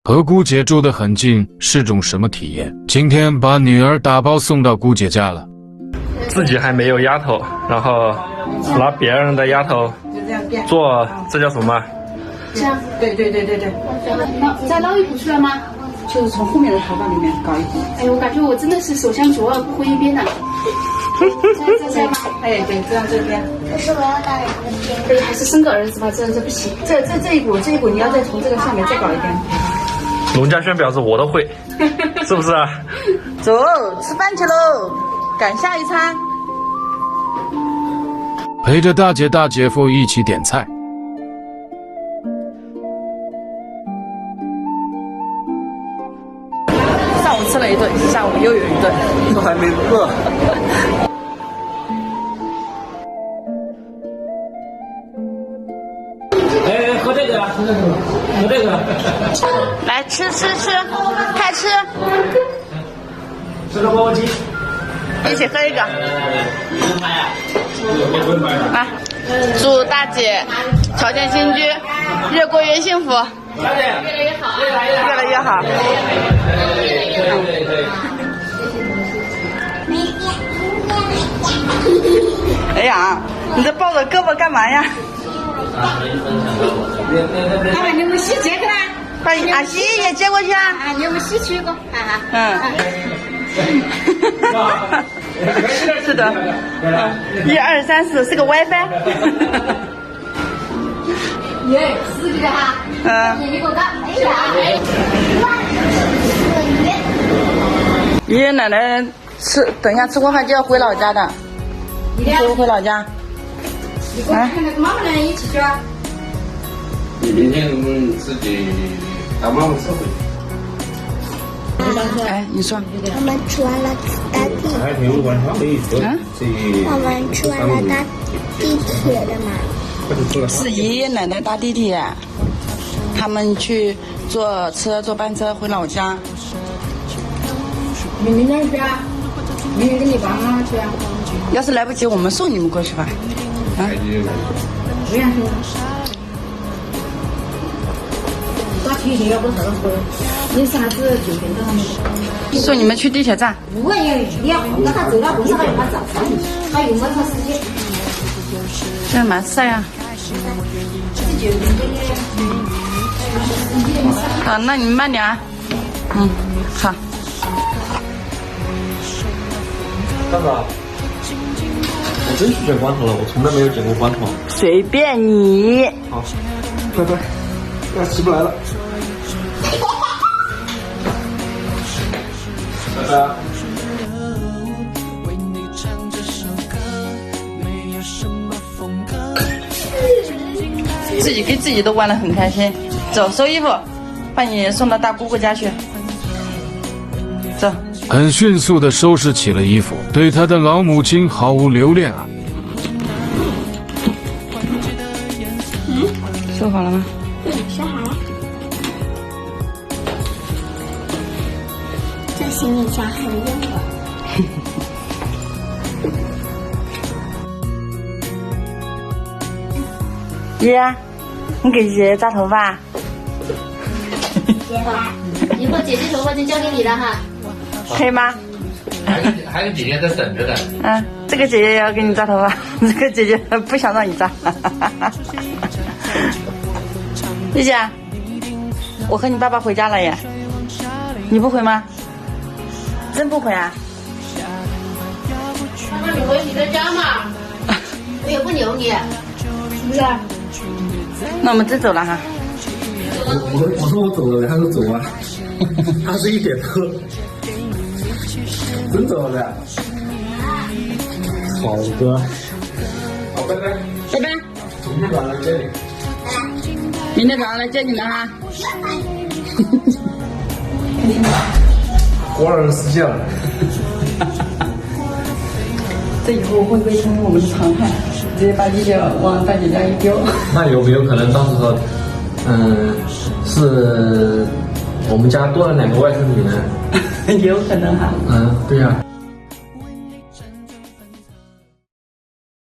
和姑姐住得很近是种什么体验？今天把女儿打包送到姑姐家了，自己还没有丫头，然后拿别人的丫头做，这叫什么？这样，对。再捞一股出来吗？就是从后面的头发里面搞一股。哎，我感觉我真的是手相左耳不回一边的。这样吗？哎，对，这样这边。可是我要打两个边。对，还是生个儿子吧，这不行。这一股你要再从这个上面再搞一点。龙家轩表示我都会，是不是啊？走，吃饭去喽，赶下一餐。陪着大姐大姐夫一起点菜。上午吃了一顿，下午又有一顿，都还没饿。哎，喝这个，喝这个。来吃，快吃，吃个钵钵鸡，一起喝一个。来，祝大姐条件新居，越过越幸福，大姐越来越好，越来越好。对。哎呀，你这抱着胳膊干嘛呀？妈妈，你们洗这个啦？把阿西也接过去啊！啊，你们洗去一个，是的，1、2、3、4是个 WiFi。耶，是的哈。一个个，哎呀，爷爷奶奶等一下吃过饭就要回老家的，你回不回老家？看那个妈妈呢，一起去啊。你明天我们自己打妈妈车回去。哎，你说。我们吃完了搭地，我们吃完了搭地铁的嘛。是爷爷奶奶搭地铁，他们去坐班车回老家。明天去啊？明天跟你爸妈去啊？要是来不及，我们送你们过去吧。啊？不想去。打提醒要不啥子喝？你啥子酒店都还没有。送你们去地铁站。不管你要那他走了，为啥还用他早餐？他用蛮长时间。这蛮晒啊。好，那你们慢点啊。好。大哥，我真去卷光头了，我从来没有剪过光头。随便你。好，拜拜，要起不来了。拜拜。自己给自己都玩得很开心。走，收衣服，把你送到大姑姑家去。走。很迅速地收拾起了衣服，对他的老母亲毫无留恋啊。收好了吗？收好了。这行李箱很硬的。爷爷，你给姐姐扎头发。以后姐姐头发就交给你了哈。可以吗？还有姐姐在等着的。这个姐姐也要给你扎头发，这个姐姐不想让你扎。丽姐，我和你爸爸回家了耶，你不回吗？真不回啊？妈妈，你回你的家嘛，我也不留你，是不是？那我们真走了哈。我说我走了，他说走啊，他是一点头。真走了的，好的，好，拜拜，拜拜，明天早上来接你，明天早上来接你们哈。活人实现了，这以后会不会成为我们的常态？直接把丽姐往大姐家一丢。那有没有可能到时候，是我们家多了2个外甥女呢？有可能哈。对呀。